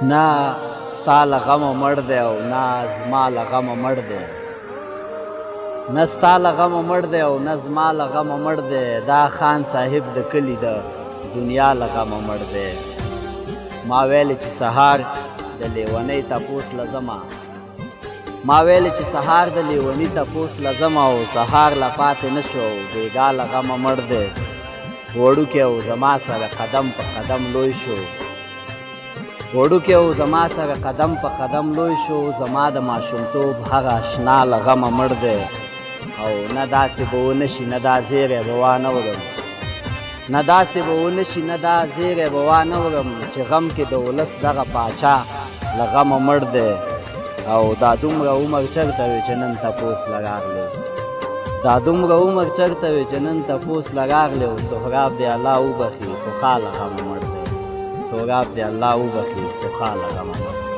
نه ستا له غمه مړ دی او نه زما له غمه مړ دی، نه ستا له غمه مړ دی او نه زما له غمه مړ دی، دا خان صاحب د کلي د دنیا له غمه مړ دی. ما ویلې چې سهار د لیونۍ تپوس له ځمه، ما ویلې چې سهار د لیوني تپوس له ځمه او سهار له پاتې نه شو او بېګا له غمه مړ دی. وړوکی او زما سره قدم په قدم لوی شو، وړوکی او زما سره قدم په قدم لوی شو، زما د ماشومتوب هغه اشنا له غمه مړ دی. او نه داسې به ونه شي نه دا زیری به وانه وړم، نه داسې به ونه شي نه دا زیری به وانه وړم چې غم کې د ولس دغه پاچا له غمه مړ دی. او دا دومره عمر چرته وي چې نن تپوس له راغلی، دا دومره عمر چرته وي چې نن تپوس له راغلی. او سهراب دی الله وبخي خو خا له غمه مړ دی، سهراب دی الله وبخي خو خا له غمه مړ دی.